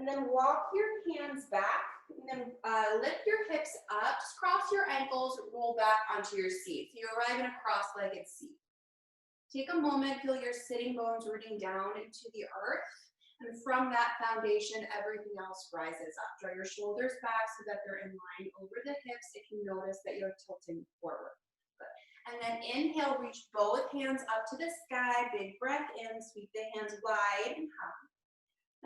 And then walk your hands back, and then lift your hips up, just cross your ankles, roll back onto your seat. So you arrive in a cross-legged seat. Take a moment, feel your sitting bones rooting down into the earth. And from that foundation, everything else rises up. Draw your shoulders back so that they're in line over the hips if you notice that you're tilting forward. Good. And then inhale, reach both hands up to the sky. Big breath in, sweep the hands wide and high.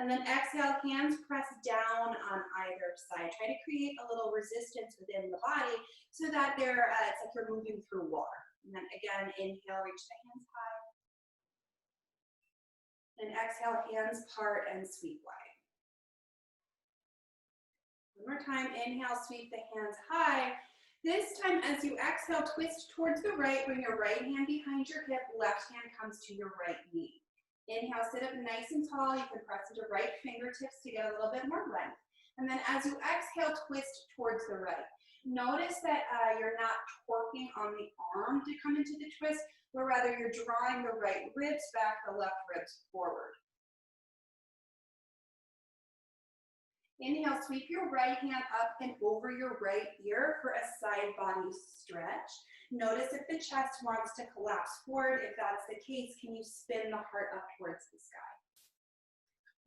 And then exhale, hands press down on either side. Try to create a little resistance within the body so that it's like you're moving through water. And then again, inhale, reach the hands high. And exhale, hands part and sweep wide. One more time, inhale, sweep the hands high. This time, as you exhale, twist towards the right, bring your right hand behind your hip, left hand comes to your right knee. Inhale, sit up nice and tall. You can press into right fingertips to get a little bit more length. And then as you exhale, twist towards the right. Notice that you're not torquing on the arm to come into the twist, but rather you're drawing the right ribs back, the left ribs forward. Inhale, sweep your right hand up and over your right ear for a side body stretch. Notice if the chest wants to collapse forward. If that's the case, can you spin the heart up towards the sky?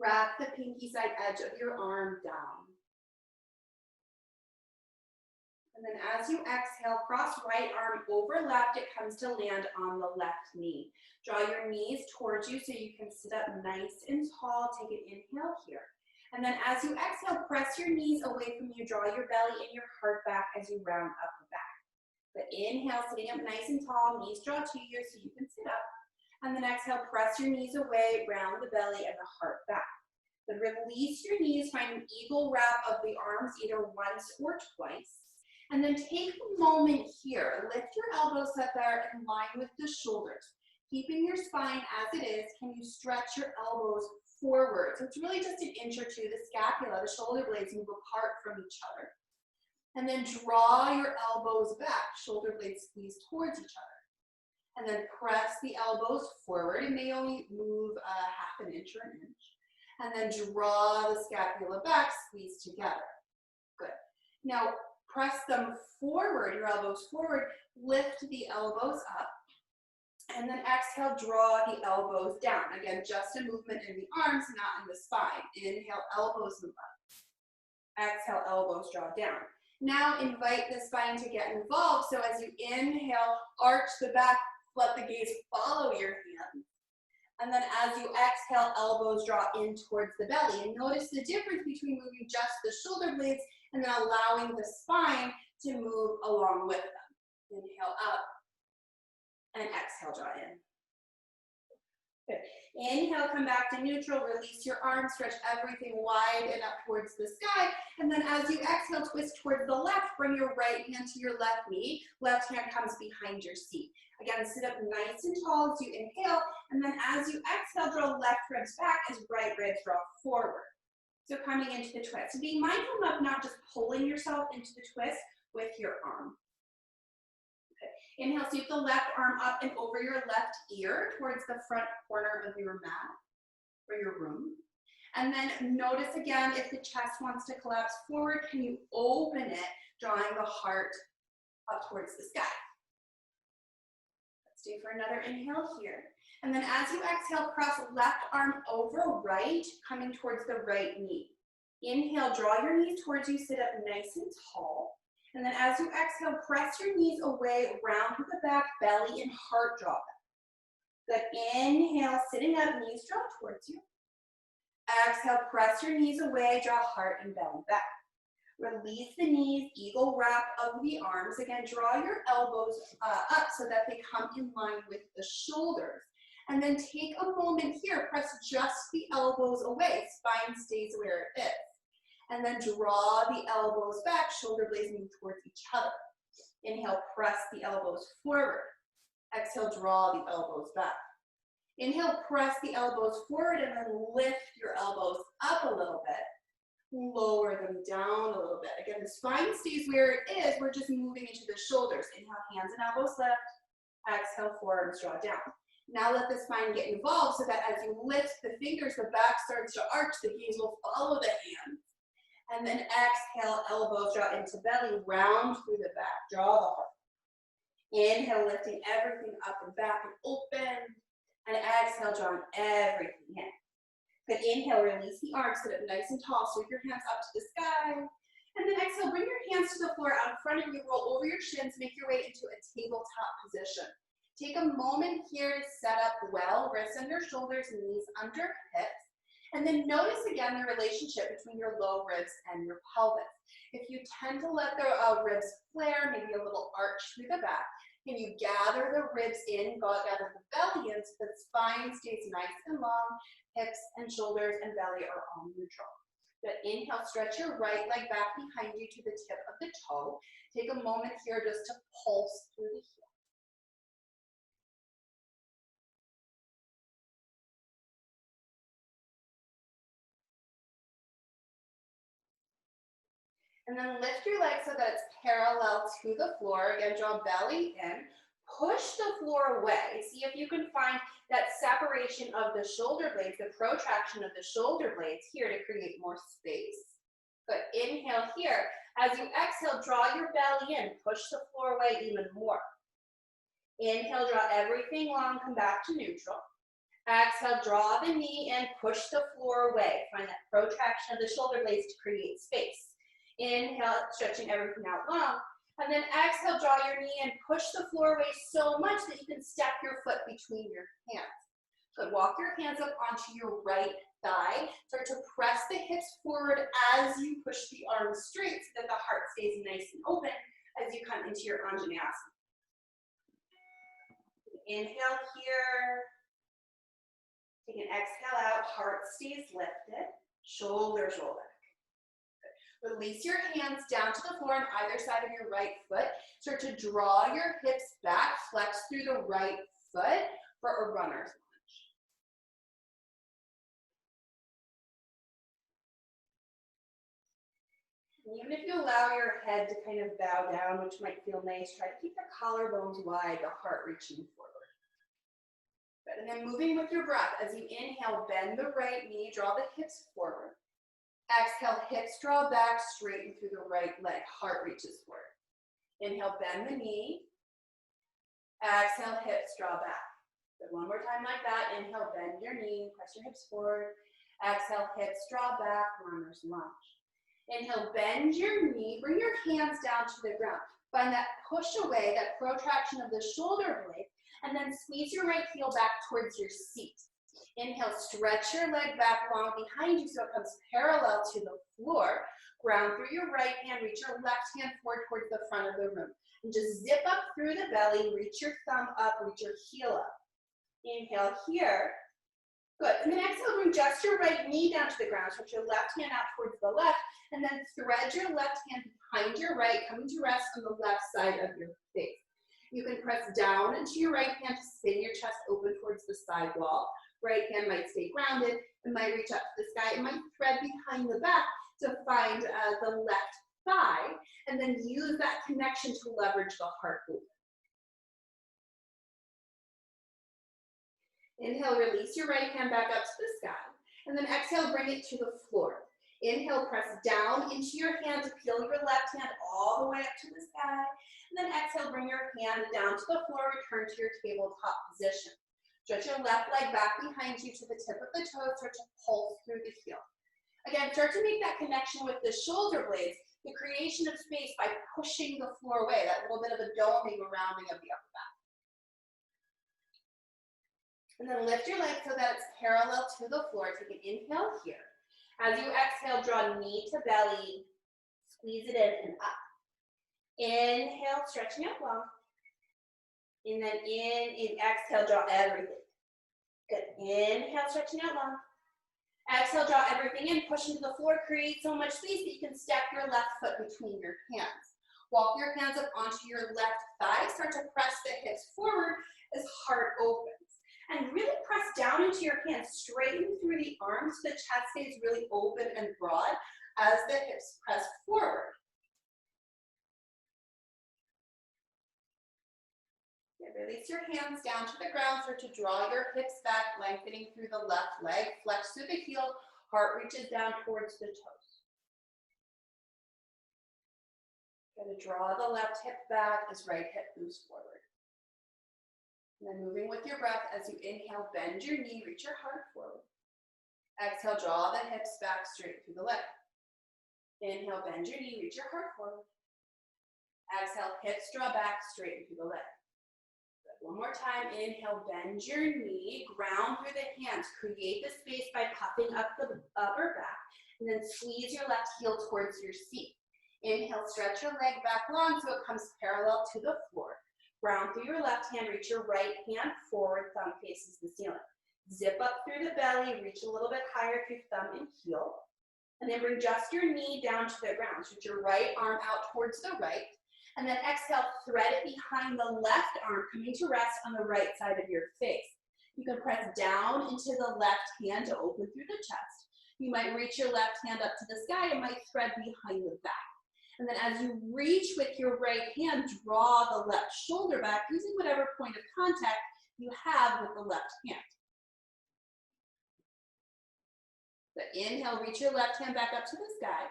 Wrap the pinky side edge of your arm down. And then as you exhale, cross right arm over left, it comes to land on the left knee. Draw your knees towards you so you can sit up nice and tall. Take an inhale here. And then as you exhale, press your knees away from you. Draw your belly and your heart back as you round up the back. But inhale, sitting up nice and tall, knees draw to you so you can sit up. And then exhale, press your knees away, round the belly and the heart back. Then release your knees, find an eagle wrap of the arms either once or twice. And then take a moment here, lift your elbows so that they're in line with the shoulders. Keeping your spine as it is, can you stretch your elbows forward? So it's really just an inch or two. The scapula, the shoulder blades move apart from each other. And then draw your elbows back, shoulder blades squeeze towards each other. And then press the elbows forward. It may only move half an inch or an inch. And then draw the scapula back, squeeze together. Good. Now, press them forward, your elbows forward, lift the elbows up, and then exhale, draw the elbows down. Again, just a movement in the arms, not in the spine. Inhale, elbows move up. Exhale, elbows draw down. Now invite the spine to get involved, so as you inhale, arch the back, let the gaze follow your hands. And then as you exhale, elbows draw in towards the belly. And notice the difference between moving just the shoulder blades and then allowing the spine to move along with them. Inhale up and exhale, draw in. Good. Inhale, come back to neutral, release your arms, stretch everything wide and up towards the sky. And then as you exhale, twist towards the left, bring your right hand to your left knee. Left hand comes behind your seat. Again, sit up nice and tall as you inhale. And then as you exhale, draw left ribs back as right ribs draw forward. So coming into the twist. So being mindful of not just pulling yourself into the twist with your arm. Okay. Inhale, sweep the left arm up and over your left ear towards the front corner of your mat or your room. And then notice again, if the chest wants to collapse forward, can you open it, drawing the heart up towards the sky? Let's do for another inhale here. And then as you exhale, cross left arm over right, coming towards the right knee. Inhale, draw your knees towards you, sit up nice and tall. And then as you exhale, press your knees away, round to the back, belly and heart draw back. Good. Inhale, sitting up, knees draw towards you. Exhale, press your knees away, draw heart and belly back. Release the knees, eagle wrap of the arms. Again, draw your elbows up so that they come in line with the shoulders. And then take a moment here, press just the elbows away, spine stays where it is. And then draw the elbows back, shoulder blades move towards each other. Inhale, press the elbows forward. Exhale, draw the elbows back. Inhale, press the elbows forward and then lift your elbows up a little bit. Lower them down a little bit. Again, the spine stays where it is, we're just moving into the shoulders. Inhale, hands and elbows lift. Exhale, forearms draw down. Now let the spine get involved so that as you lift the fingers, the back starts to arch, the gaze will follow the hands. And then exhale, elbows draw into belly, round through the back, draw the heart. Inhale, lifting everything up and back and open. And exhale, drawing everything in. Good, inhale, release the arms, sit up nice and tall, sweep your hands up to the sky. And then exhale, bring your hands to the floor out in front of you, roll over your shins, make your way into a tabletop position. Take a moment here to set up well, wrists under shoulders, knees under hips. And then notice again the relationship between your low ribs and your pelvis. If you tend to let the ribs flare, maybe a little arch through the back, can you gather the ribs in, gather the belly in so the spine stays nice and long, hips and shoulders and belly are all neutral. Good, inhale, stretch your right leg back behind you to the tip of the toe. Take a moment here just to pulse through the heel. And then lift your legs so that it's parallel to the floor. Again, draw belly in. Push the floor away. See if you can find that separation of the shoulder blades, the protraction of the shoulder blades here to create more space. Good. Inhale here. As you exhale, draw your belly in. Push the floor away even more. Inhale, draw everything long. Come back to neutral. Exhale, draw the knee in. Push the floor away. Find that protraction of the shoulder blades to create space. Inhale, stretching everything out long. And then exhale, draw your knee and push the floor away so much that you can step your foot between your hands. Good, walk your hands up onto your right thigh. Start to press the hips forward as you push the arms straight so that the heart stays nice and open as you come into your Anjaneyasana. Inhale here. Take an exhale out, heart stays lifted, shoulders roll back. Release your hands down to the floor on either side of your right foot. Start to draw your hips back, flex through the right foot for a runner's lunge. Even if you allow your head to kind of bow down, which might feel nice, try to keep the collarbones wide, the heart reaching forward. Good. And then moving with your breath, as you inhale, bend the right knee, draw the hips forward. Exhale, hips draw back, straighten through the right leg, heart reaches forward. Inhale, bend the knee. Exhale, hips draw back. Good, one more time like that. Inhale, bend your knee, press your hips forward. Exhale, hips draw back, runner's lunge. Inhale, bend your knee, bring your hands down to the ground. Find that push away, that protraction of the shoulder blade, and then squeeze your right heel back towards your seat. Inhale, stretch your leg back long behind you so it comes parallel to the floor. Ground through your right hand, reach your left hand forward towards the front of the room. And just zip up through the belly, reach your thumb up, reach your heel up. Inhale here. Good. And then exhale, bring just your right knee down to the ground. Stretch your left hand out towards the left, and then thread your left hand behind your right, coming to rest on the left side of your face. You can press down into your right hand to spin your chest open towards the side wall. Right hand might stay grounded, it might reach up to the sky, it might thread behind the back to find the left thigh, and then use that connection to leverage the heart open. Inhale, release your right hand back up to the sky, and then exhale, bring it to the floor. Inhale, press down into your hand to peel your left hand all the way up to the sky, and then exhale, bring your hand down to the floor, return to your tabletop position. Stretch your left leg back behind you to the tip of the toe, start to pulse through the heel. Again, start to make that connection with the shoulder blades, the creation of space by pushing the floor away, that little bit of a doming or rounding of the upper back. And then lift your leg so that it's parallel to the floor. Take an inhale here. As you exhale, draw knee to belly, squeeze it in and up. Inhale, stretching out long. And then exhale, draw everything. Good. Inhale, stretching out long. Exhale, draw everything in, push into the floor, create so much space that you can step your left foot between your hands. Walk your hands up onto your left thigh, start to press the hips forward as heart opens. And really press down into your hands, straighten through the arms so the chest stays really open and broad as the hips press forward. Release your hands down to the ground. Start to draw your hips back, lengthening through the left leg. Flex through the heel. Heart reaches down towards the toes. Going to draw the left hip back as right hip moves forward. And then moving with your breath as you inhale, bend your knee, reach your heart forward. Exhale, draw the hips back straight through the leg. Inhale, bend your knee, reach your heart forward. Exhale, hips draw back straight through the leg. Good. One more time, inhale, bend your knee, ground through the hands. Create the space by puffing up the upper back, and then squeeze your left heel towards your seat. Inhale, stretch your leg back long so it comes parallel to the floor. Ground through your left hand, reach your right hand forward, thumb faces the ceiling. Zip up through the belly, reach a little bit higher through thumb and heel. And then bring just your knee down to the ground. Reach your right arm out towards the right. And then exhale, thread it behind the left arm, coming to rest on the right side of your face. You can press down into the left hand to open through the chest. You might reach your left hand up to the sky. It might thread behind the back. And then as you reach with your right hand, draw the left shoulder back using whatever point of contact you have with the left hand. So inhale, reach your left hand back up to the sky.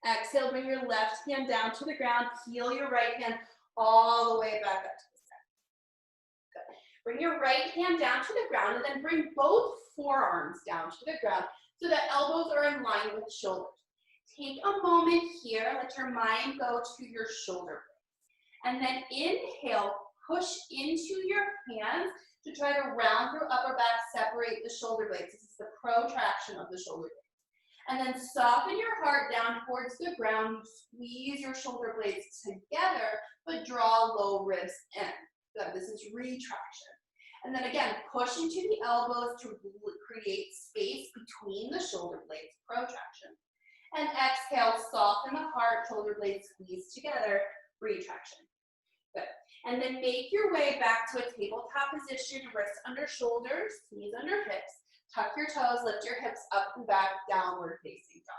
Exhale, bring your left hand down to the ground. Peel your right hand all the way back up to the sky. Good. Bring your right hand down to the ground and then bring both forearms down to the ground so that elbows are in line with shoulders. Take a moment here, let your mind go to your shoulder blades. And then inhale, push into your hands to try to round through upper back, separate the shoulder blades. This is the protraction of the shoulder blades. And then soften your heart down towards the ground. Squeeze your shoulder blades together, but draw low ribs in. Good, this is retraction. And then again, push into the elbows to create space between the shoulder blades, protraction. And exhale, soften the heart, shoulder blades squeeze together, retraction. Good. And then make your way back to a tabletop position, wrists under shoulders, knees under hips. Tuck your toes, lift your hips up and back, downward facing dog.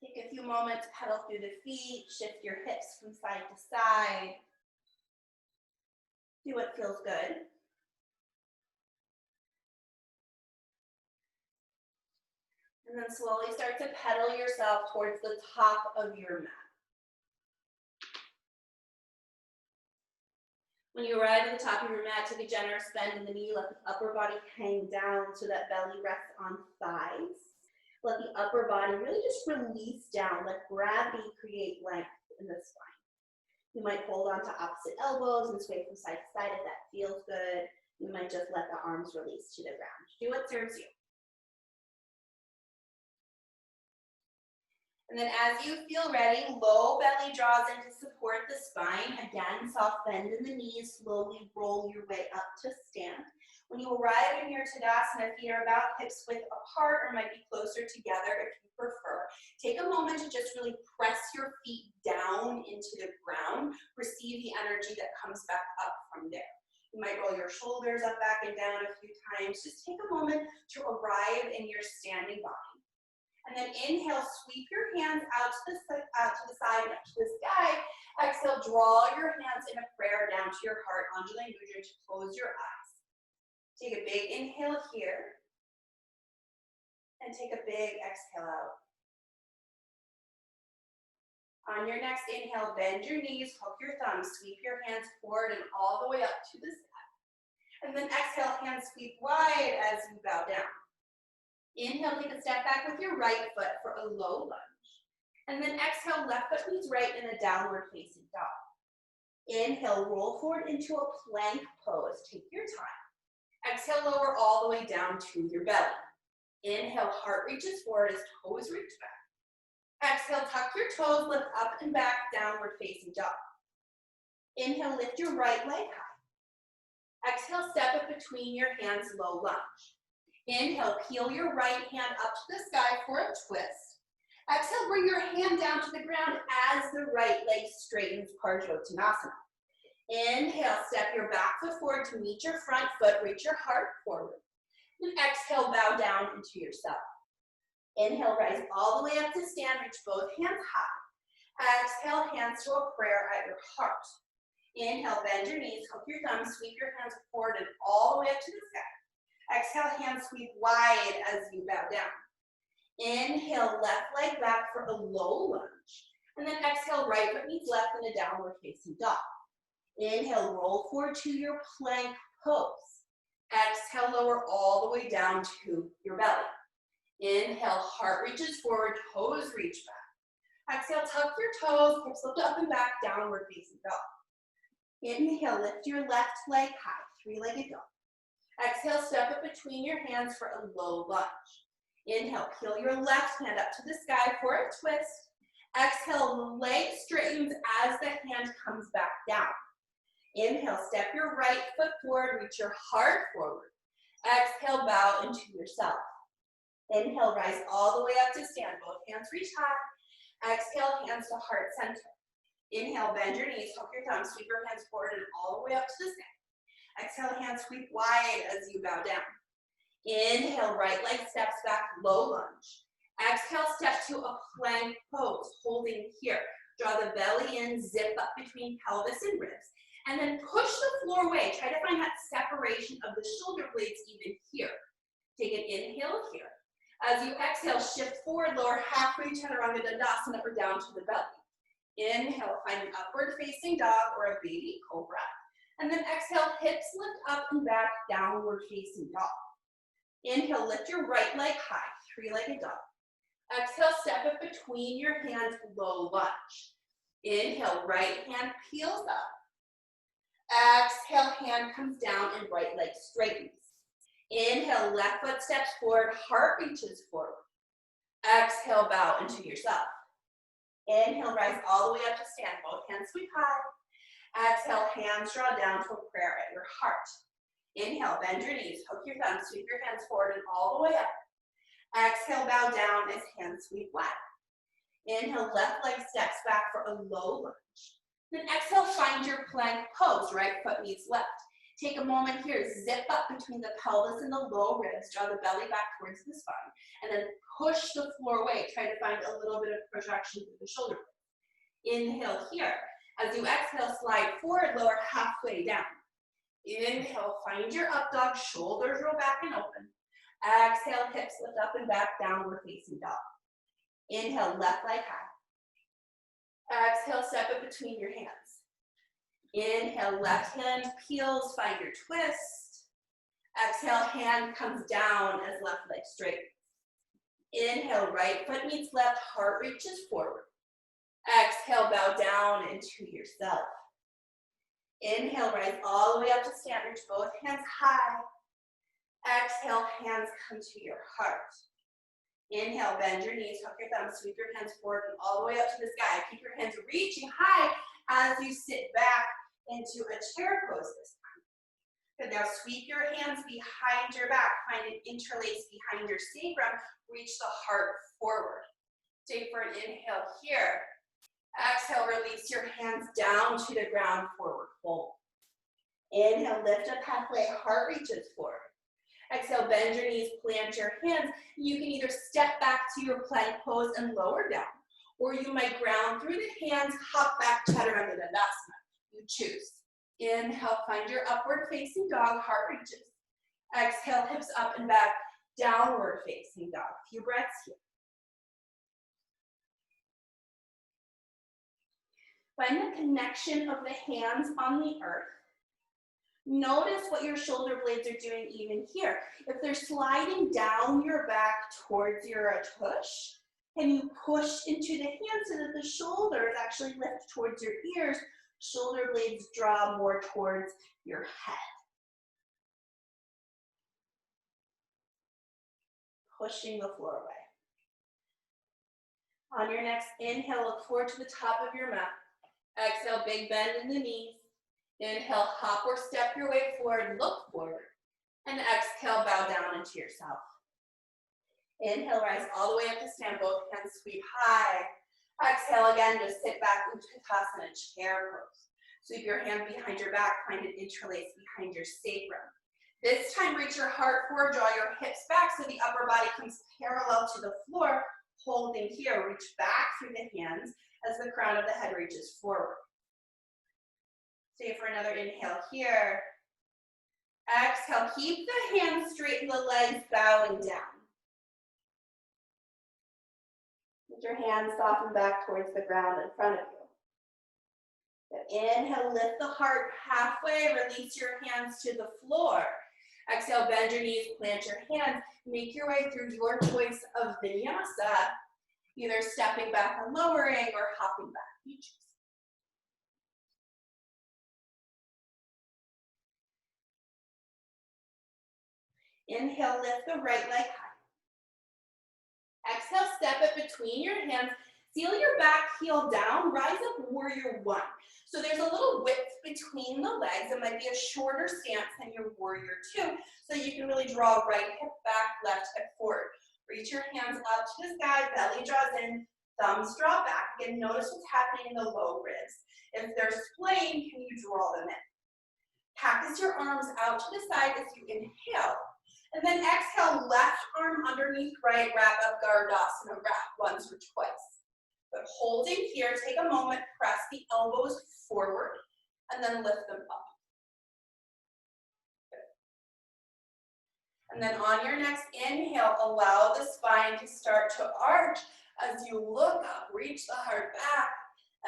Take a few moments, pedal through the feet, shift your hips from side to side. Do what feels good. And then slowly start to pedal yourself towards the top of your mat. When you arrive at the top of your mat, take a generous bend in the knee. Let the upper body hang down so that belly rests on thighs. Let the upper body really just release down. Let gravity create length in the spine. You might hold on to opposite elbows and sway from side to side if that feels good. You might just let the arms release to the ground. Do what serves you. And then as you feel ready, low belly draws in to support the spine. Again, soft bend in the knees, slowly roll your way up to stand. When you arrive in your Tadasana, feet are about hips width apart or might be closer together if you prefer. Take a moment to just really press your feet down into the ground. Receive the energy that comes back up from there. You might roll your shoulders up, back, and down a few times. Just take a moment to arrive in your standing body. And then inhale, sweep your hands out to the side, up to the sky. Exhale, draw your hands in a prayer down to your heart, Anjali Mudra, to close your eyes. Take a big inhale here. And take a big exhale out. On your next inhale, bend your knees, hook your thumbs, sweep your hands forward and all the way up to the sky. And then exhale, hands sweep wide as you bow down. Inhale, take a step back with your right foot for a low lunge. And then exhale, left foot meets right in a downward facing dog. Inhale, roll forward into a plank pose. Take your time. Exhale, lower all the way down to your belly. Inhale, heart reaches forward as toes reach back. Exhale, tuck your toes, lift up and back, downward facing dog. Inhale, lift your right leg high. Exhale, step it between your hands, low lunge. Inhale, peel your right hand up to the sky for a twist. Exhale, bring your hand down to the ground as the right leg straightens, Parjottanasana. Inhale, step your back foot forward to meet your front foot, reach your heart forward. And exhale, bow down into yourself. Inhale, rise all the way up to stand, reach both hands Exhale, hands to a prayer at your heart. Inhale, bend your knees, hook your thumbs, sweep your hands forward and all the way up to the sky. Exhale, hands sweep wide as you bow down. Inhale, left leg back for a low lunge. And then exhale, right foot meets left in a downward facing dog. Inhale, roll forward to your plank pose. Exhale, lower all the way down to your belly. Inhale, heart reaches forward, toes reach back. Exhale, tuck your toes, hips lift up and back, downward facing dog. Inhale, lift your left leg high, three-legged dog. Exhale, step it between your hands for a low lunge. Inhale, peel your left hand up to the sky for a twist. Exhale, the leg straightens as the hand comes back down. Inhale, step your right foot forward, reach your heart forward. Exhale, bow into yourself. Inhale, rise all the way up to stand, both hands reach high. Exhale, hands to heart center. Inhale, bend your knees, hook your thumbs, sweep your hands forward and all the way up to the sky. Exhale, hands sweep wide as you bow down. Inhale, right leg steps back, low lunge. Exhale, step to a plank pose, holding here. Draw the belly in, zip up between pelvis and ribs, and then push the floor away. Try to find that separation of the shoulder blades even here. Take an inhale here. As you exhale, shift forward, lower halfway, chaturanga dandasana, or down to the belly. Inhale, find an upward facing dog or a baby cobra. And then exhale, hips lift up and back, downward facing dog. Inhale, lift your right leg high, three-legged dog. Exhale, step it between your hands, low lunge. Inhale, right hand peels up. Exhale, hand comes down and right leg straightens. Inhale, left foot steps forward, heart reaches forward. Exhale, bow into yourself. Inhale, rise all the way up to stand, both hands sweep high. Exhale, hands draw down to a prayer at your heart. Inhale, bend your knees, hook your thumbs, sweep your hands forward and all the way up. Exhale, bow down as hands sweep wide. Inhale, left leg steps back for a low lunge. Then exhale, find your plank pose, right foot meets left. Take a moment here, zip up between the pelvis and the low ribs, draw the belly back towards the spine, and then push the floor away. Try to find a little bit of projection through the shoulder blades. Inhale here. As you exhale, slide forward, lower halfway down. Inhale, find your up dog, shoulders roll back and open. Exhale, hips lift up and back, downward facing dog. Inhale, left leg high. Exhale, step it between your hands. Inhale, left hand peels, find your twist. Exhale, hand comes down as left leg straight. Inhale, right foot meets left, heart reaches forward. Exhale, bow down into yourself. Inhale, rise all the way up to stand, reach both hands high. Exhale, hands come to your heart. Inhale, bend your knees, hook your thumbs, sweep your hands forward and all the way up to the sky. Keep your hands reaching high as you sit back into a chair pose this time. Good, now sweep your hands behind your back, find an interlace behind your sacrum, reach the heart forward. Take for an inhale here. Exhale, release your hands down to the ground, forward fold. Inhale, lift up halfway, heart reaches forward. Exhale, bend your knees, plant your hands. You can either step back to your plank pose and lower down, or you might ground through the hands, hop back, chaturanga dandasana. You choose. Inhale, find your upward facing dog, heart reaches. Exhale, hips up and back, downward facing dog. A few breaths here. Find the connection of the hands on the earth. Notice what your shoulder blades are doing even here. If they're sliding down your back towards your tush, can you push into the hands so that the shoulders actually lift towards your ears? Shoulder blades draw more towards your head. Pushing the floor away. On your next inhale, look forward to the top of your mat. Exhale, big bend in the knees. Inhale, hop or step your way forward, look forward. And exhale, bow down into yourself. Inhale, rise all the way up to stand, both hands sweep high. Exhale again, just sit back, Utkatasana, chair pose. Sweep your hand behind your back, find an interlace behind your sacrum. This time, reach your heart forward, draw your hips back so the upper body comes parallel to the floor. Holding here, reach back through the hands as the crown of the head reaches forward. Stay for another inhale here. Exhale, keep the hands straight and the legs bowing down. Let your hands soften back towards the ground in front of you. Good. Inhale, lift the heart halfway, release your hands to the floor. Exhale, bend your knees, plant your hands. Make your way through your choice of vinyasa, either stepping back and lowering or hopping back. You choose. Inhale, lift the right leg high. Exhale, step it between your hands. Seal your back heel down. Rise up, warrior one. So there's a little width between the legs. It might be a shorter stance than your warrior two. So you can really draw right hip back, left hip forward. Reach your hands up to the sky, belly draws in, thumbs draw back. Again, notice what's happening in the low ribs. If they're splayed, can you draw them in? Cactus your arms out to the side as you inhale. And then exhale, left arm underneath right, wrap up Gardasana, wrap once or twice. But holding here, take a moment, press the elbows forward, and then lift them up. Good. And then on your next inhale, allow the spine to start to arch as you look up, reach the heart back.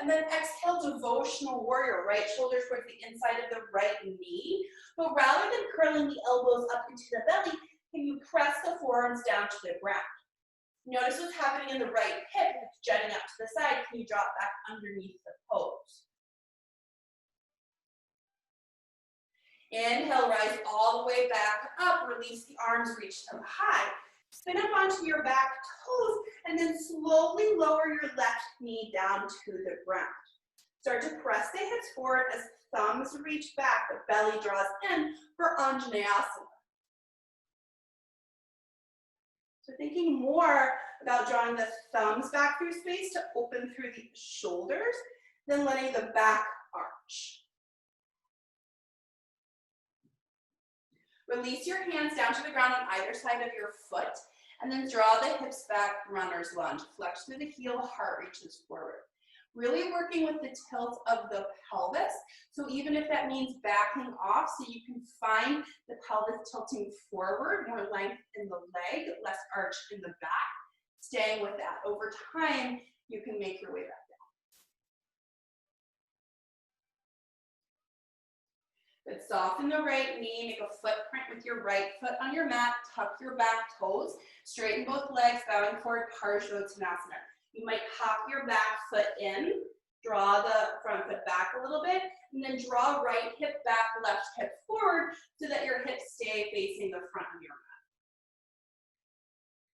And then exhale, devotional warrior, right shoulder towards the inside of the right knee. But rather than curling the elbows up into the belly, can you press the forearms down to the ground? Notice what's happening in the right hip. It's jutting up to the side. Can you drop back underneath the pose? Inhale, rise all the way back up. Release the arms, reach them high. Spin up onto your back toes, and then slowly lower your left knee down to the ground. Start to press the hips forward as thumbs reach back, the belly draws in for Anjaneyasana. So thinking more about drawing the thumbs back through space to open through the shoulders, then letting the back arch. Release your hands down to the ground on either side of your foot, and then draw the hips back, runner's lunge. Flex through the heel, heart reaches forward. Really working with the tilt of the pelvis. So even if that means backing off, so you can find the pelvis tilting forward, more length in the leg, less arch in the back. Staying with that. Over time, you can make your way back down. Good. Soften the right knee, make a footprint with your right foot on your mat, tuck your back toes, straighten both legs, bowing forward, Parsvottanasana. You might hop your back foot in, draw the front foot back a little bit, and then draw right hip back, left hip forward so that your hips stay facing the front of your mat.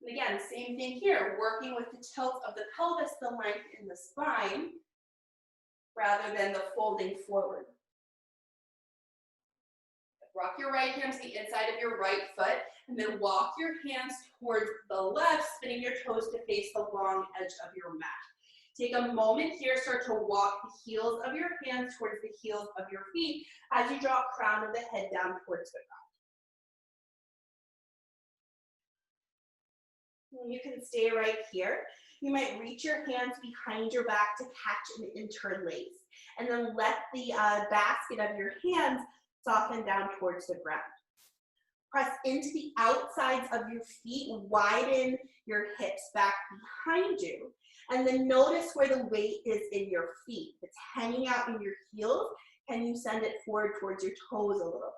And again, same thing here, working with the tilt of the pelvis, the length in the spine, rather than the folding forward. Rock your right hand to the inside of your right foot, and then walk your hands towards the left, spinning your toes to face the long edge of your mat. Take a moment here, start to walk the heels of your hands towards the heels of your feet as you draw crown of the head down towards the ground. You can stay right here. You might reach your hands behind your back to catch and interlace, and then let the basket of your hands soften down towards the ground. Press into the outsides of your feet, widen your hips back behind you, and then notice where the weight is in your feet. If it's hanging out in your heels, can you send it forward towards your toes a little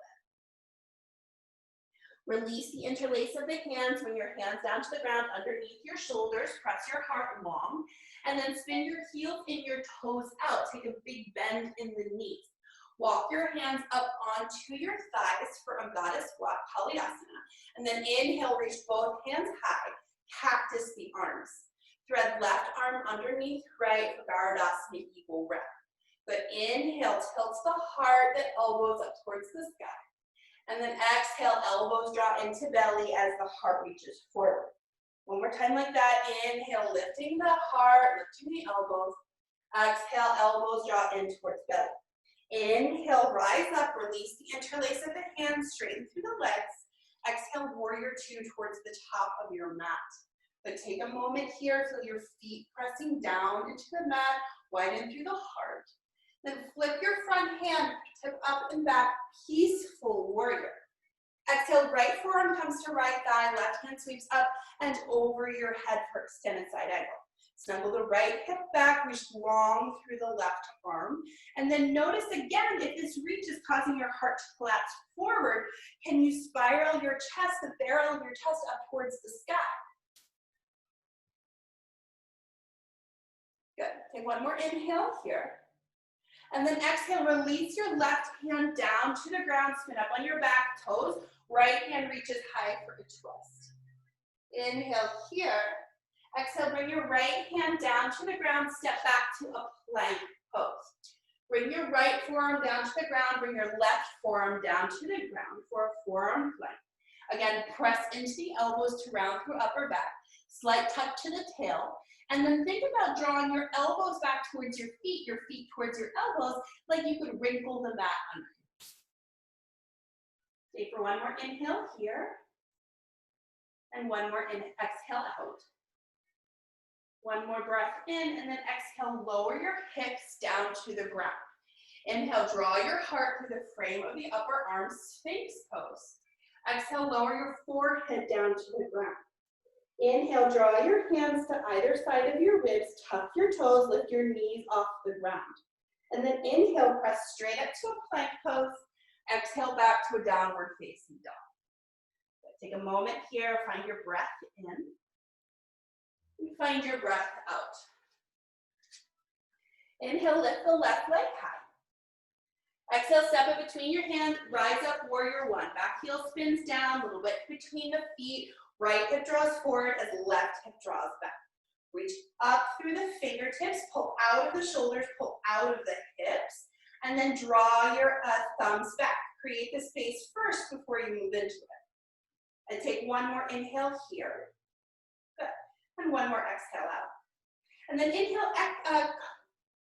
bit? Release the interlace of the hands, bring your hands down to the ground underneath your shoulders, press your heart long, and then spin your heels in your toes out. Take a big bend in the knees. Walk your hands up onto your thighs for a goddess squat, Kalyasana. And then inhale, reach both hands high, cactus the arms. Thread left arm underneath right for Gardasana, eagle rep. But inhale, tilt the heart, the elbows up towards the sky. And then exhale, elbows draw into belly as the heart reaches forward. One more time like that. Inhale, lifting the heart, lifting the elbows. Exhale, elbows draw in towards belly. Inhale, rise up, release the interlace of the hands, straighten through the legs. Exhale, warrior two towards the top of your mat. But take a moment here, feel your feet pressing down into the mat, widen through the heart. Then flip your front hand, tip up and back, peaceful warrior. Exhale, right forearm comes to right thigh, left hand sweeps up and over your head for extended side angle. Snuggle the right hip back, reach long through the left arm. And then notice again, if this reach is causing your heart to collapse forward, can you spiral your chest, the barrel of your chest up towards the sky? Good. Take one more inhale here. And then exhale, release your left hand down to the ground, spin up on your back toes. Right hand reaches high for a twist. Inhale here. Exhale, bring your right hand down to the ground, step back to a plank pose. Bring your right forearm down to the ground, bring your left forearm down to the ground for a forearm plank. Again, press into the elbows to round through upper back. Slight tuck to the tail. And then think about drawing your elbows back towards your feet towards your elbows, like you could wrinkle the mat under you. Stay for one more inhale here. And one more exhale out. One more breath in, and then exhale, lower your hips down to the ground. Inhale, draw your heart through the frame of the upper arm, Sphinx pose. Exhale, lower your forehead down to the ground. Inhale, draw your hands to either side of your ribs, tuck your toes, lift your knees off the ground. And then inhale, press straight up to a plank pose. Exhale, back to a downward facing dog. Take a moment here, find your breath in. And find your breath out. Inhale, lift the left leg high. Exhale, step it between your hands, rise up, warrior one. Back heel spins down, a little bit between the feet. Right hip draws forward as left hip draws back. Reach up through the fingertips, pull out of the shoulders, pull out of the hips, and then draw your thumbs back. Create the space first before you move into it. And take one more inhale here. Good. And one more exhale out. And then inhale,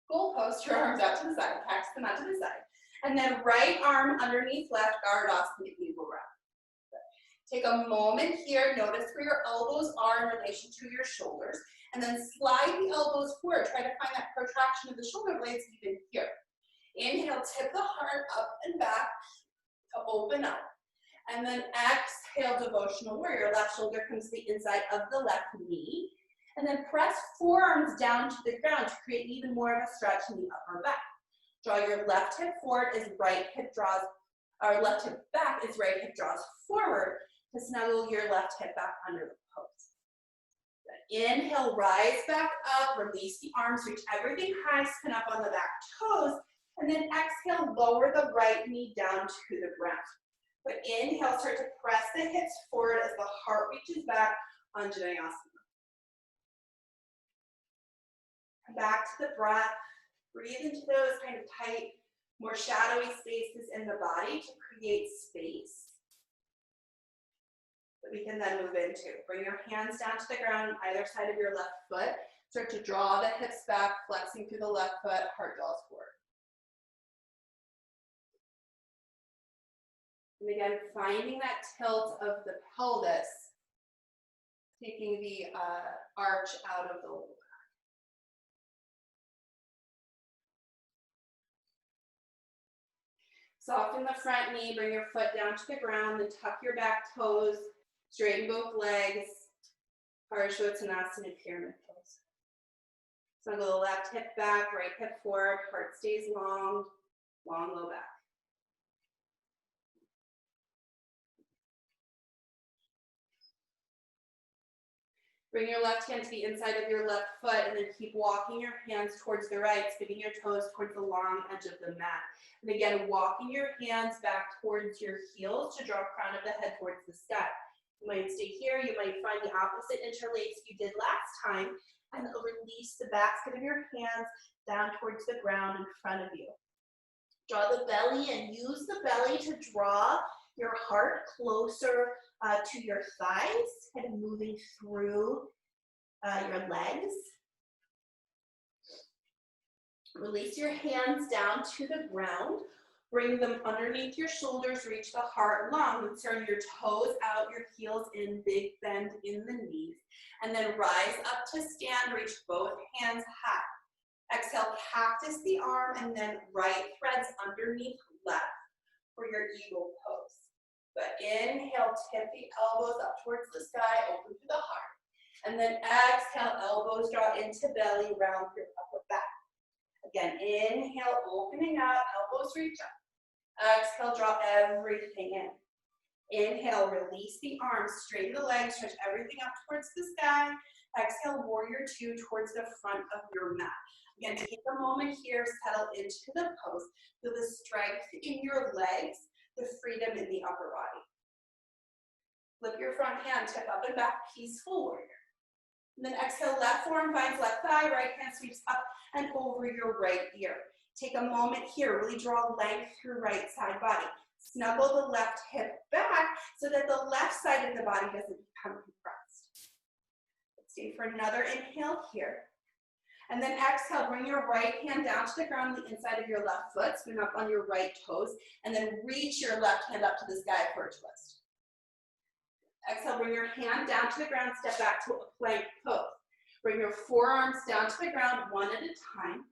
goal post, your arms out to the side, catch them out to the side. And then right arm underneath left, guard off the eagle round. Take a moment here, notice where your elbows are in relation to your shoulders, and then slide the elbows forward. Try to find that protraction of the shoulder blades even here. Inhale, tip the heart up and back to open up. And then exhale, devotional warrior. Left shoulder comes to the inside of the left knee. And then press forearms down to the ground to create even more of a stretch in the upper back. Draw your left hip forward as right hip draws, or left hip back as right hip draws forward to snuggle your left hip back under the pose. Good. Inhale, rise back up, release the arms, reach everything high, spin up on the back toes, and then exhale, lower the right knee down to the ground. But inhale, start to press the hips forward as the heart reaches back, Anjaneyasana. Back to the breath. Breathe into those kind of tight, more shadowy spaces in the body to create space that we can then move into. Bring your hands down to the ground on either side of your left foot. Start to draw the hips back, flexing through the left foot, heart draws forward. And again, finding that tilt of the pelvis, taking the arch out of the lower back. Soften the front knee, bring your foot down to the ground, then tuck your back toes, straighten both legs, Parashvottanasana, pyramid pose. Snuggle the left hip back, right hip forward, heart stays long, long low back. Bring your left hand to the inside of your left foot and then keep walking your hands towards the right, spinning your toes towards the long edge of the mat. And again, walking your hands back towards your heels to draw crown of the head towards the sky. You might stay here, you might find the opposite interlace you did last time, and release the basket of your hands down towards the ground in front of you. Draw the belly and use the belly to draw your heart closer to your thighs, kind of moving through your legs. Release your hands down to the ground. Bring them underneath your shoulders, reach the heart long. Turn your toes out, your heels in, big bend in the knees. And then rise up to stand, reach both hands high. Exhale, cactus the arm, and then right threads underneath left for your eagle pose. But inhale, tip the elbows up towards the sky, open to the heart. And then exhale, elbows draw into belly, round through upper back. Again, inhale, opening up, elbows reach up. Exhale, draw everything in. Inhale, release the arms, straighten the legs, stretch everything up towards the sky. Exhale, warrior two towards the front of your mat. Again, take a moment here, settle into the pose. Feel the strength in your legs, the freedom in the upper body. Flip your front hand, tip up and back, peaceful warrior. And then exhale, left forearm finds left thigh, right hand sweeps up and over your right ear. Take a moment here, really draw length through right side body. Snuggle the left hip back so that the left side of the body doesn't become compressed. Stay for another inhale here. And then exhale, bring your right hand down to the ground, the inside of your left foot, spin up on your right toes, and then reach your left hand up to the sky for a twist. Exhale, bring your hand down to the ground, step back to a plank pose. Bring your forearms down to the ground one at a time.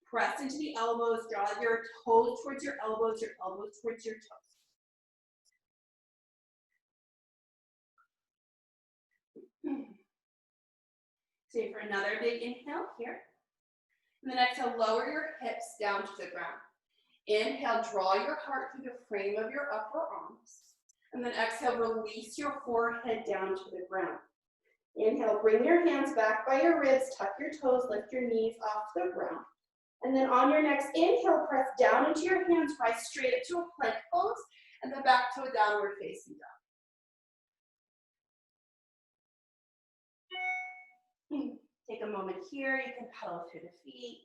Press into the elbows, draw your toes towards your elbows towards your toes. Stay for another big inhale here. And then exhale, lower your hips down to the ground. Inhale, draw your heart through the frame of your upper arms. And then exhale, release your forehead down to the ground. Inhale, bring your hands back by your ribs, tuck your toes, lift your knees off the ground. And then on your next inhale, press down into your hands, rise straight up to a plank pose, and then back to a downward facing dog. Take a moment here, you can pedal through the feet.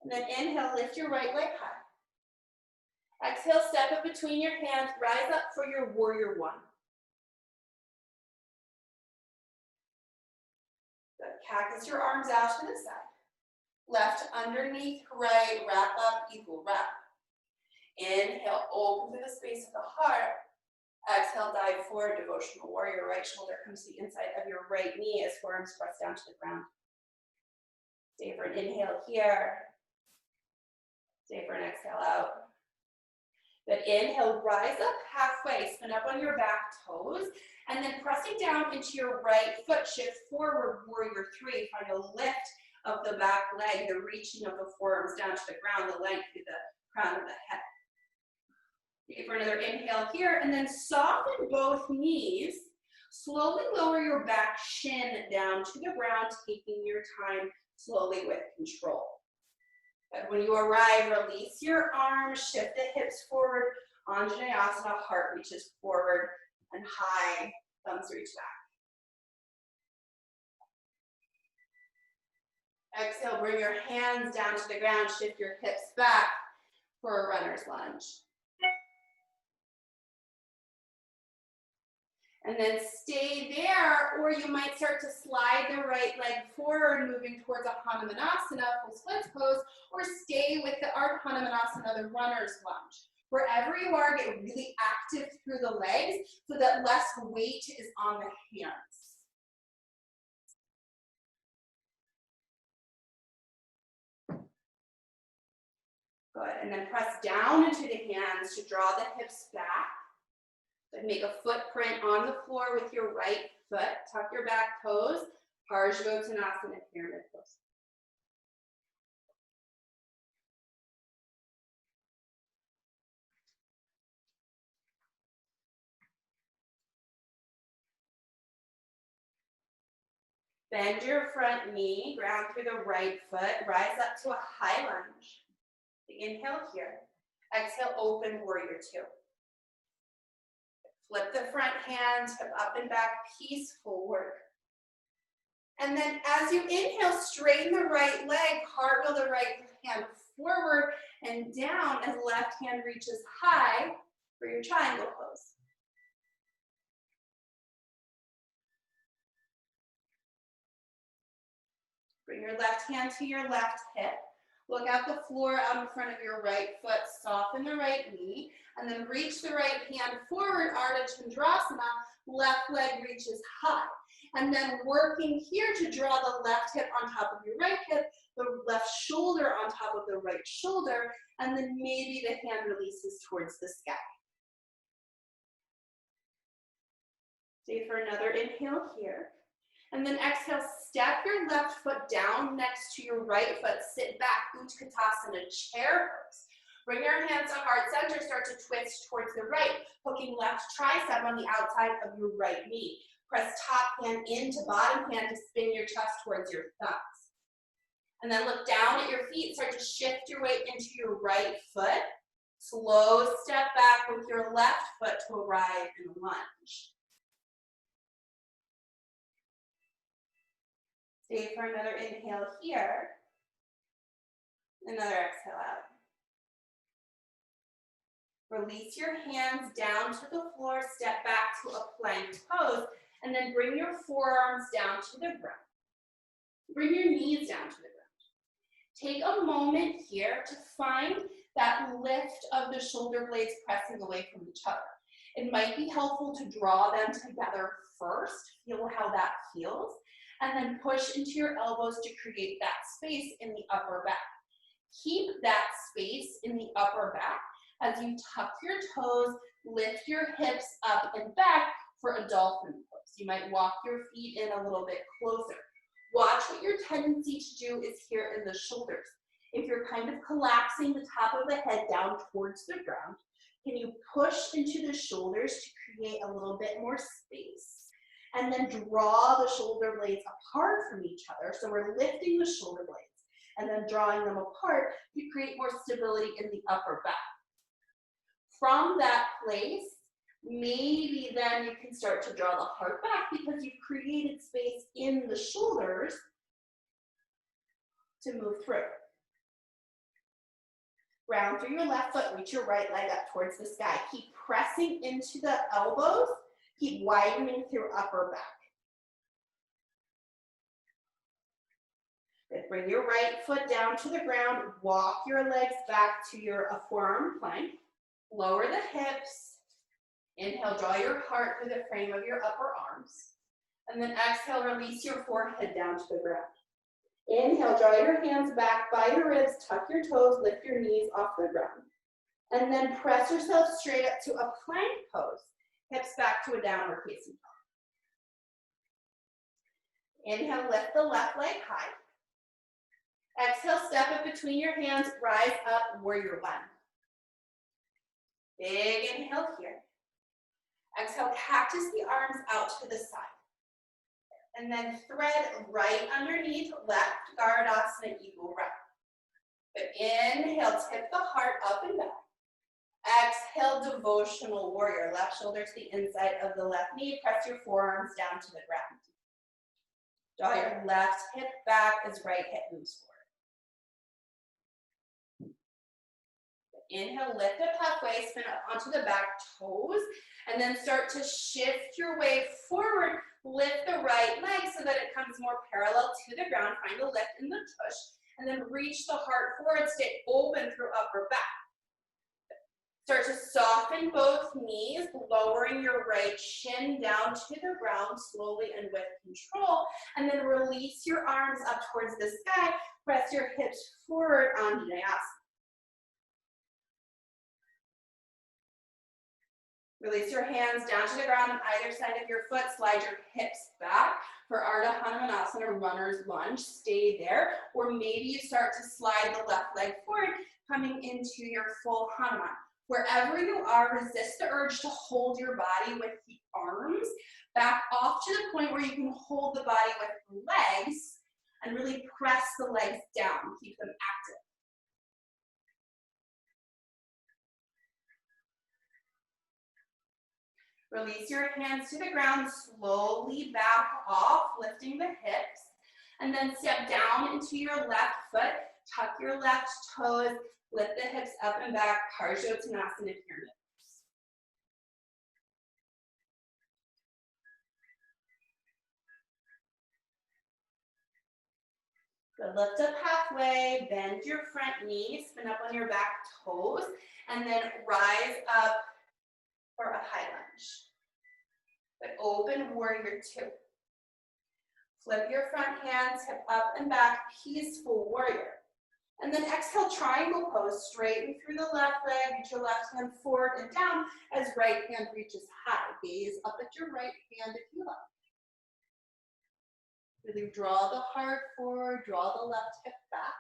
And then inhale, lift your right leg high. Exhale, step up between your hands, rise up for your warrior one. Good. Cactus your arms out to the side. Left underneath, right, wrap up, eagle wrap. Inhale, open to the space of the heart. Exhale, dive forward, devotional warrior. Right shoulder comes to the inside of your right knee as forearms press down to the ground. Stay for an inhale here. Stay for an exhale out. Good. Inhale, rise up halfway, spin up on your back toes, and then pressing down into your right foot, shift forward, warrior three. Find a lift of the back leg, the reaching of the forearms down to the ground, the length through the crown of the head. Okay, for another inhale here, and then soften both knees. Slowly lower your back shin down to the ground, taking your time slowly with control. But when you arrive, release your arms, shift the hips forward. Anjaneyasana, heart reaches forward and high, thumbs reach back. Exhale, bring your hands down to the ground, shift your hips back for a runner's lunge. And then stay there, or you might start to slide the right leg forward, moving towards a Hanumanasana, full split pose, or stay with the Ardha Hanumanasana, the runner's lunge. Wherever you are, get really active through the legs so that less weight is on the hands. Good, and then press down into the hands to draw the hips back. Then make a footprint on the floor with your right foot. Tuck your back toes. Parsvottanasana, pyramid pose. Bend your front knee, ground through the right foot. Rise up to a high lunge. Inhale here. Exhale, open warrior two. Flip the front hand, hip up and back, peaceful work. And then as you inhale, straighten the right leg, cartwheel the right hand forward and down as left hand reaches high for your triangle pose. Bring your left hand to your left hip. Look at the floor out in front of your right foot. Soften the right knee. And then reach the right hand forward, Ardha Chandrasana. Left leg reaches high. And then working here to draw the left hip on top of your right hip, the left shoulder on top of the right shoulder, and then maybe the hand releases towards the sky. Stay for another inhale here. And then exhale, step your left foot down next to your right foot. Sit back, Utkatasana, chair pose. Bring your hands to heart center, start to twist towards the right, hooking left tricep on the outside of your right knee. Press top hand into bottom hand to spin your chest towards your thumbs. And then look down at your feet, start to shift your weight into your right foot. Slow step back with your left foot to arrive in a lunge. Stay for another inhale here. Another exhale out. Release your hands down to the floor, step back to a plank pose, and then bring your forearms down to the ground. Bring your knees down to the ground. Take a moment here to find that lift of the shoulder blades pressing away from each other. It might be helpful to draw them together first, feel how that feels, and then push into your elbows to create that space in the upper back. Keep that space in the upper back as you tuck your toes, lift your hips up and back for a dolphin pose. You might walk your feet in a little bit closer. Watch what your tendency to do is here in the shoulders. If you're kind of collapsing the top of the head down towards the ground, can you push into the shoulders to create a little bit more space? And then draw the shoulder blades apart from each other. So we're lifting the shoulder blades and then drawing them apart to create more stability in the upper back. From that place, maybe then you can start to draw the heart back because you've created space in the shoulders to move through. Round through your left foot, reach your right leg up towards the sky. Keep pressing into the elbows. Keep widening through upper back. Good. Bring your right foot down to the ground. Walk your legs back to your forearm plank. Lower the hips. Inhale, draw your heart through the frame of your upper arms. And then exhale, release your forehead down to the ground. Inhale, draw your hands back by your ribs, tuck your toes, lift your knees off the ground. And then press yourself straight up to a plank pose. Hips back to a downward facing dog. Inhale, lift the left leg high. Exhale, step it between your hands, rise up, warrior one. Big inhale here. Exhale, cactus the arms out to the side. And then thread right underneath left Garudasana eagle round. But inhale, tip the heart up and back. Exhale, devotional warrior. Left shoulder to the inside of the left knee. Press your forearms down to the ground. Draw your left hip back as right hip moves forward. Inhale, lift up halfway, spin up onto the back toes, and then start to shift your way forward. Lift the right leg so that it comes more parallel to the ground. Find a lift in the tush, and then reach the heart forward. Stay open through upper back. Start to soften both knees, lowering your right shin down to the ground slowly and with control, and then release your arms up towards the sky. Press your hips forward on Anjaneyasana. Release your hands down to the ground on either side of your foot. Slide your hips back for Ardha Hanumanasana, runner's lunge. Stay there. Or maybe you start to slide the left leg forward, coming into your full Hanuman. Wherever you are, resist the urge to hold your body with the arms. Back off to the point where you can hold the body with the legs and really press the legs down. Keep them active. Release your hands to the ground, slowly back off, lifting the hips, and then step down into your left foot, tuck your left toes, lift the hips up and back, Parsvottanasana pyramid. Good, lift up halfway, bend your front knee, spin up on your back toes, and then rise up for a high lunge. Good, open warrior two. Flip your front hands, hip up and back, peaceful warrior. And then exhale, triangle pose, straighten through the left leg, reach your left hand forward and down as right hand reaches high. Gaze up at your right hand if you like. Really draw the heart forward, draw the left hip back.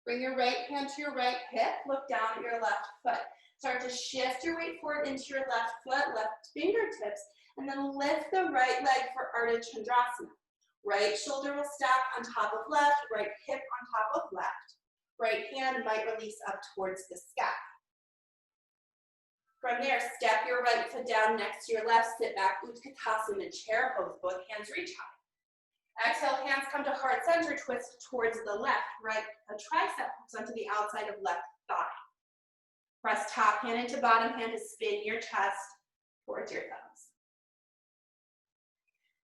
Bring your right hand to your right hip, look down at your left foot. Start to shift your weight forward into your left foot, left fingertips, and then lift the right leg for Ardha Chandrasana. Right shoulder will stack on top of left, right hip on top of left. Right hand might release up towards the sky. From there, step your right foot down next to your left, sit back, Utkatasana, chair pose, both hands reach high. Exhale, hands come to heart center, twist towards the left, right, a tricep hooks onto the outside of left thigh. Press top hand into bottom hand to spin your chest towards your thumbs.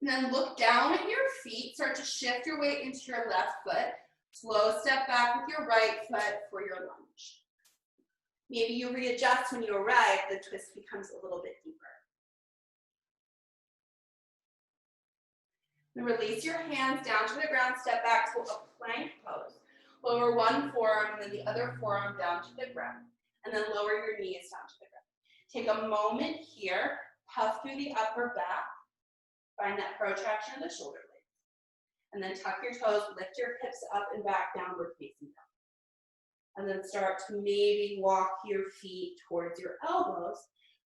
And then look down at your feet, start to shift your weight into your left foot. Slow step back with your right foot for your lunge. Maybe you readjust when you arrive, the twist becomes a little bit deeper. And release your hands down to the ground, step back to a plank pose. Lower one forearm and then the other forearm down to the ground. And then lower your knees down to the ground. Take a moment here, puff through the upper back. Find that protraction of the shoulder blades. And then tuck your toes, lift your hips up and back, downward facing dog. And then start to maybe walk your feet towards your elbows,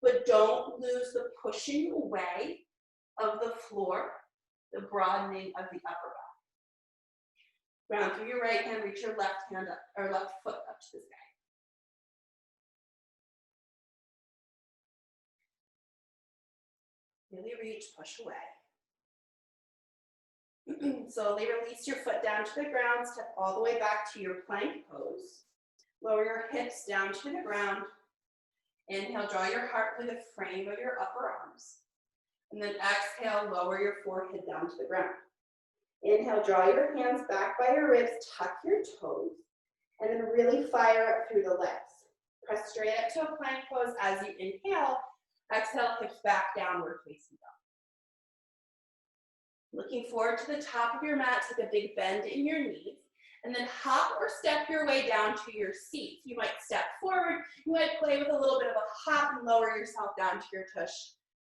but don't lose the pushing away of the floor, the broadening of the upper back. Ground through your right hand, reach your left hand up, or left foot up to the sky. Really reach, push away. Slowly release your foot down to the ground, step all the way back to your plank pose. Lower your hips down to the ground. Inhale, draw your heart through the frame of your upper arms. And then exhale, lower your forehead down to the ground. Inhale, draw your hands back by your ribs, tuck your toes, and then really fire up through the legs. Press straight up to a plank pose as you inhale. Exhale, hips back, downward facing dog. Looking forward to the top of your mat, take a big bend in your knees, and then hop or step your way down to your seat. You might step forward, you might play with a little bit of a hop and lower yourself down to your tush,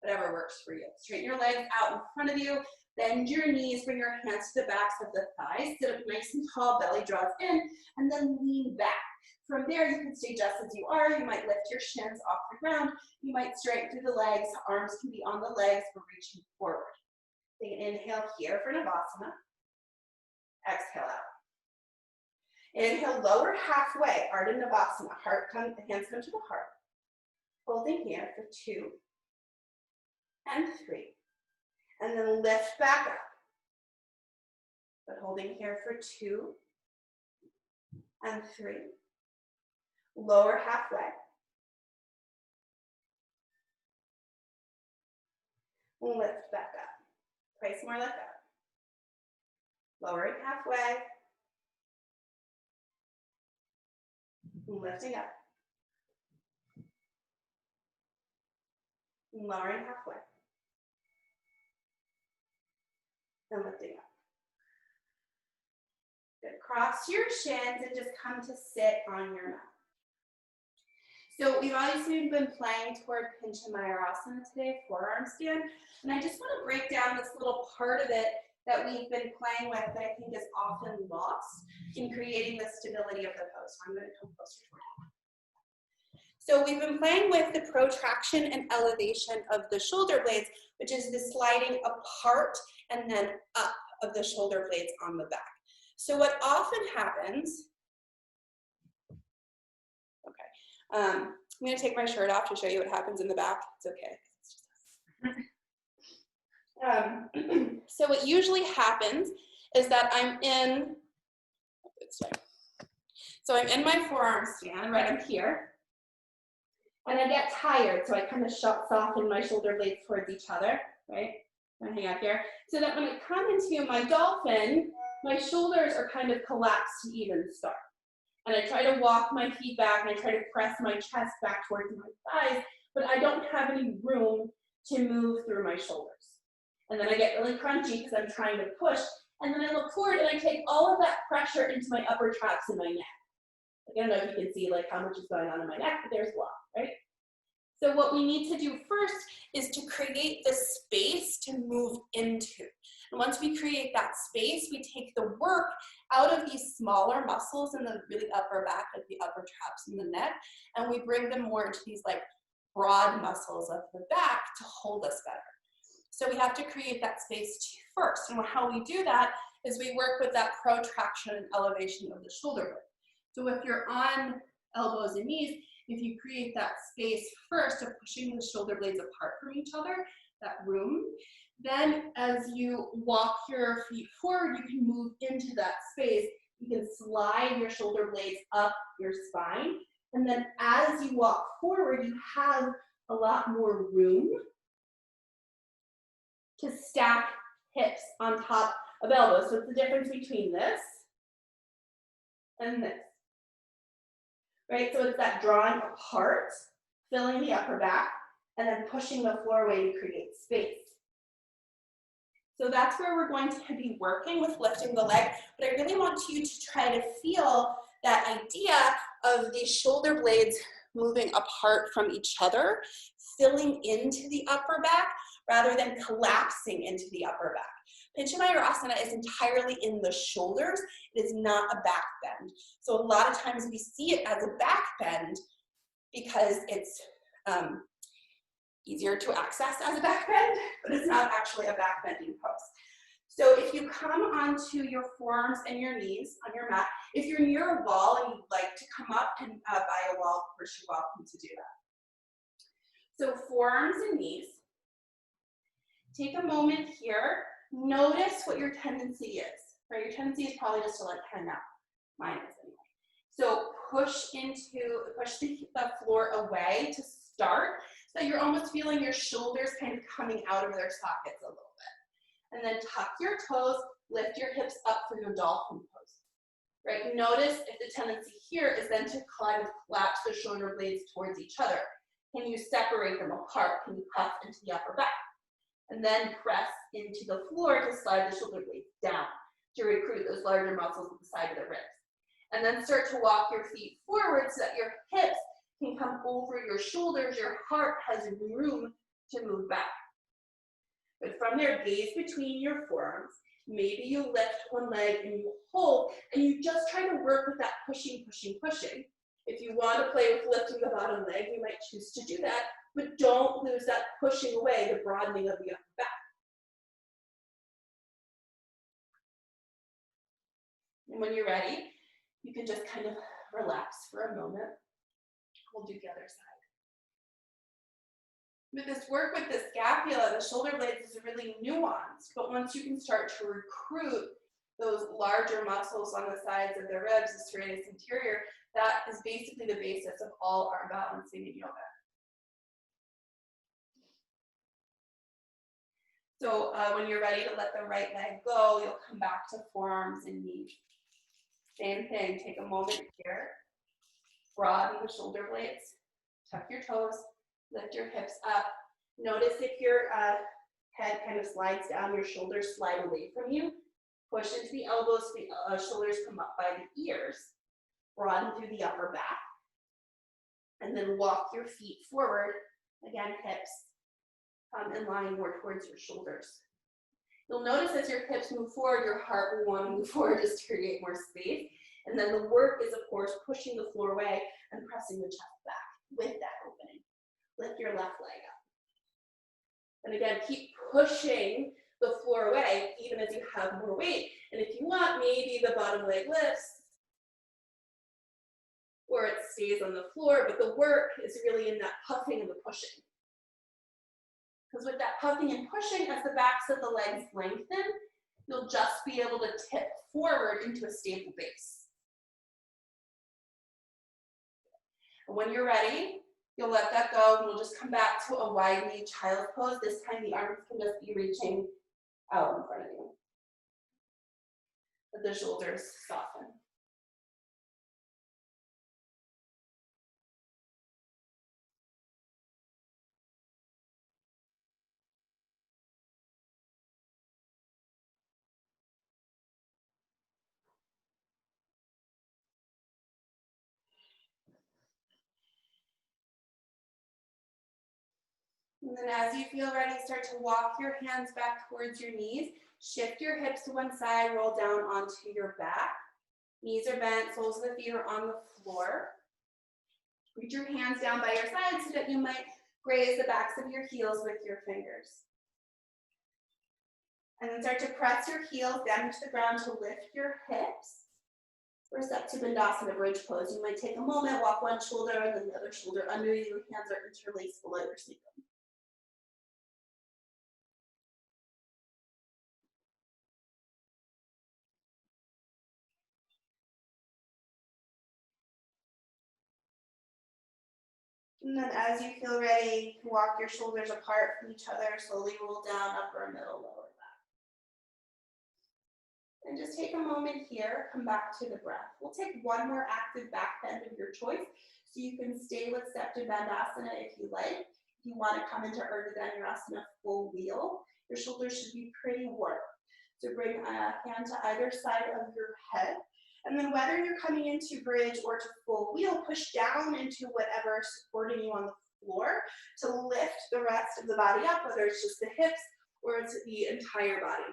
whatever works for you. Straighten your legs out in front of you, bend your knees, bring your hands to the backs of the thighs, sit up nice and tall, belly draws in, and then lean back. From there, you can stay just as you are. You might lift your shins off the ground. You might straighten through the legs. Arms can be on the legs for reaching forward. Take an inhale here for Navasana. Exhale out. Inhale, lower halfway, Ardha Navasana. Hands come to the heart. Holding here for 2 and 3. And then lift back up. But holding here for 2 and 3. Lower halfway. Lift back up. Place more lift up. Lowering halfway. Lifting up. Lowering halfway. And lifting up. Good. Cross your shins and just come to sit on your mat. So we've obviously been playing toward Pincha Mayurasana today, forearm stand. And I just want to break down this little part of it that we've been playing with that I think is often lost in creating the stability of the pose. So I'm going to come closer toward you. So we've been playing with the protraction and elevation of the shoulder blades, which is the sliding apart and then up of the shoulder blades on the back. So what often happens, I'm going to take my shirt off to show you what happens in the back. It's okay. So what usually happens is that I'm in my forearm stand, right? I'm here. And I get tired, so I kind of soften my shoulder blades towards each other, right? I'm going to hang out here. So that when I come into my dolphin, my shoulders are kind of collapsed to even start. And I try to walk my feet back and I try to press my chest back towards my thighs, but I don't have any room to move through my shoulders. And then I get really crunchy because I'm trying to push, and then I look forward and I take all of that pressure into my upper traps and my neck. I don't know if you can see like how much is going on in my neck, but there's a lot, right? So what we need to do first is to create this space to move into. And once we create that space, we take the work out of these smaller muscles in the really upper back, like the upper traps and the neck, and we bring them more into these like broad muscles of the back to hold us better. So we have to create that space first. And how we do that is we work with that protraction and elevation of the shoulder blade. So if you're on elbows and knees, if you create that space first of pushing the shoulder blades apart from each other, that room, then as you walk your feet forward, you can move into that space. You can slide your shoulder blades up your spine. And then as you walk forward, you have a lot more room to stack hips on top of elbows. So it's the difference between this and this. Right, so it's that drawing apart, filling the upper back, and then pushing the floor away to create space. So that's where we're going to be working with lifting the leg, but I really want you to try to feel that idea of these shoulder blades moving apart from each other, filling into the upper back, rather than collapsing into the upper back. Pincha is entirely in the shoulders. It is not a back bend. So a lot of times we see it as a back bend because it's easier to access as a back bend, but it's not actually a back bending pose. So if you come onto your forearms and your knees on your mat, if you're near a wall and you'd like to come up and by a wall, of course you're welcome to do that. So forearms and knees. Take a moment here. Notice what your tendency is, right? Your tendency is probably just to like hang out. Mine is anyway. So push the floor away to start, so you're almost feeling your shoulders kind of coming out of their sockets a little bit. And then tuck your toes, lift your hips up for your dolphin pose, right? Notice if the tendency here is then to kind of collapse the shoulder blades towards each other. Can you separate them apart? Can you puff into the upper back? And then press into the floor to slide the shoulder blades down to recruit those larger muscles at the side of the ribs. And then start to walk your feet forward so that your hips can come over your shoulders. Your heart has room to move back. But from there, gaze between your forearms. Maybe you lift one leg and you hold, and you just try to work with that pushing, pushing, pushing. If you want to play with lifting the bottom leg, you might choose to do that. But don't lose that pushing away, the broadening of the upper back. And when you're ready, you can just kind of relax for a moment. We'll do the other side. With this work with the scapula, the shoulder blades is really nuanced, but once you can start to recruit those larger muscles on the sides of the ribs, the serratus anterior, that is basically the basis of all arm balancing in yoga. So when you're ready to let the right leg go, you'll come back to forearms and knees. Same thing, take a moment here. Broaden the shoulder blades, tuck your toes, lift your hips up. Notice if your head kind of slides down, your shoulders slide away from you. Push into the elbows, the shoulders come up by the ears. Broaden through the upper back. And then walk your feet forward. Again, hips in line more towards your shoulders. You'll notice as your hips move forward, your heart will want to move forward just to create more space. And then the work is, of course, pushing the floor away and pressing the chest back with that opening. Lift your left leg up. And again, keep pushing the floor away even as you have more weight. And if you want, maybe the bottom leg lifts or it stays on the floor, but the work is really in that puffing and the pushing. Because with that puffing and pushing, as the backs of the legs lengthen, you'll just be able to tip forward into a stable base. And when you're ready, you'll let that go, and we'll just come back to a wide knee child's pose. This time the arms can just be reaching out in front of you. Let the shoulders soften. And then as you feel ready, start to walk your hands back towards your knees. Shift your hips to one side, roll down onto your back. Knees are bent, soles of the feet are on the floor. Reach your hands down by your sides so that you might graze the backs of your heels with your fingers. And then start to press your heels down into the ground to lift your hips. First up to Bandhasana bridge pose. You might take a moment, walk one shoulder and then the other shoulder under you. Hands are interlaced below your sacrum. And then as you feel ready, walk your shoulders apart from each other, slowly roll down, upper, middle, lower back. And just take a moment here, come back to the breath. We'll take one more active back bend of your choice, so you can stay with Step to Bandhasana if you like. If you want to come into Urdhva Dhanurasana full wheel, your shoulders should be pretty warm. So bring a hand to either side of your head. And then whether you're coming into bridge or to full wheel, push down into whatever's supporting you on the floor to lift the rest of the body up, whether it's just the hips or it's the entire body.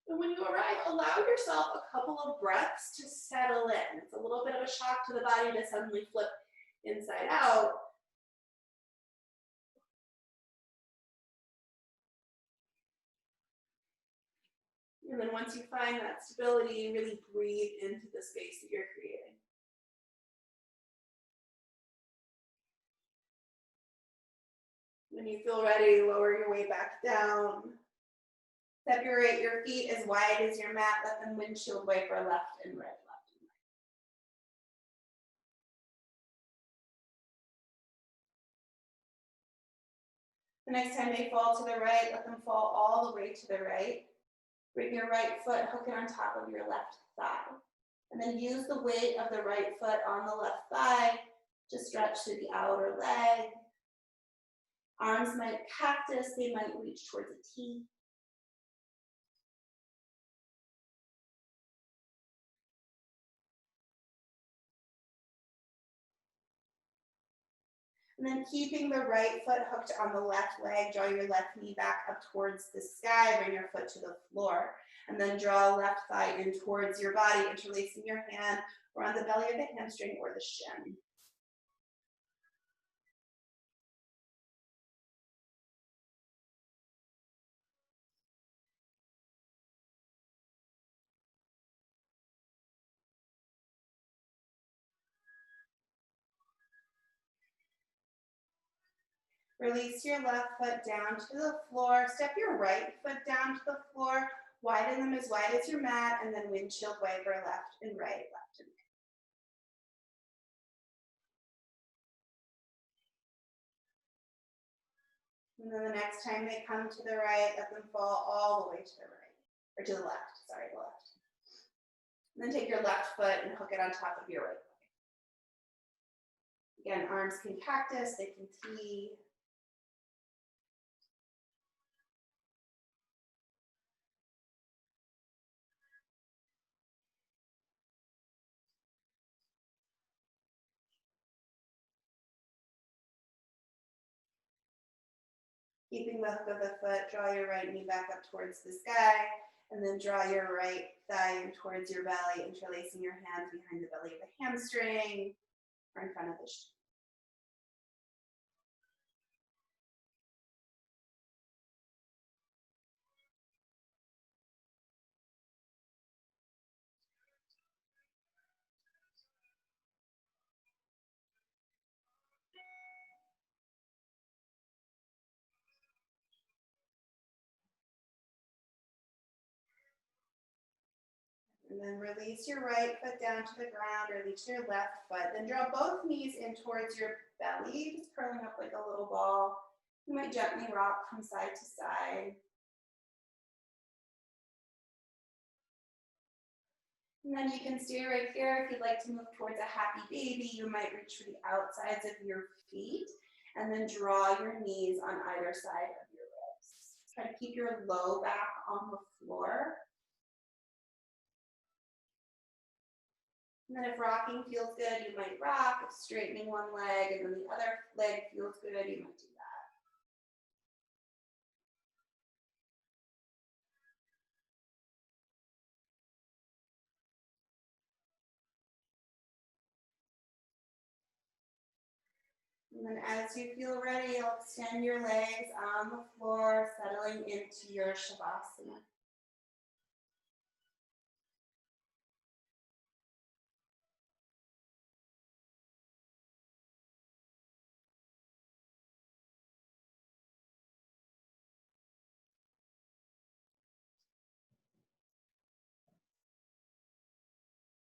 And when you arrive, allow yourself a couple of breaths to settle in. It's a little bit of a shock to the body to suddenly flip inside out. And then once you find that stability, really breathe into the space that you're creating. When you feel ready, lower your way back down. Separate your feet as wide as your mat. Let them windshield wiper left and right, left and right. The next time they fall to the right, let them fall all the way to the right. Bring your right foot, hook it on top of your left thigh. And then use the weight of the right foot on the left thigh to stretch through the outer leg. Arms might cactus, they might reach towards a T. And then keeping the right foot hooked on the left leg, draw your left knee back up towards the sky, bring your foot to the floor. And then draw left thigh in towards your body, interlacing your hand around the belly of the hamstring or the shin. Release your left foot down to the floor. Step your right foot down to the floor. Widen them as wide as your mat, and then windshield wiper left and right, left and right. And then the next time they come to the right, let them fall all the way to the right, or to the left, sorry, the left. And then take your left foot and hook it on top of your right leg. Again, arms can cactus, they can T. Keeping the hook of the foot, draw your right knee back up towards the sky, and then draw your right thigh in towards your belly, interlacing your hands behind the belly of the hamstring or in front of the shin. And then release your right foot down to the ground, release your left foot. Then draw both knees in towards your belly, just curling up like a little ball. You might gently rock from side to side. And then you can stay right here. If you'd like to move towards a happy baby, you might reach for the outsides of your feet and then draw your knees on either side of your ribs. Try to keep your low back on the floor. And then if rocking feels good, you might rock. If straightening one leg and then the other leg feels good, you might do that. And then as you feel ready, you'll extend your legs on the floor, settling into your Shavasana.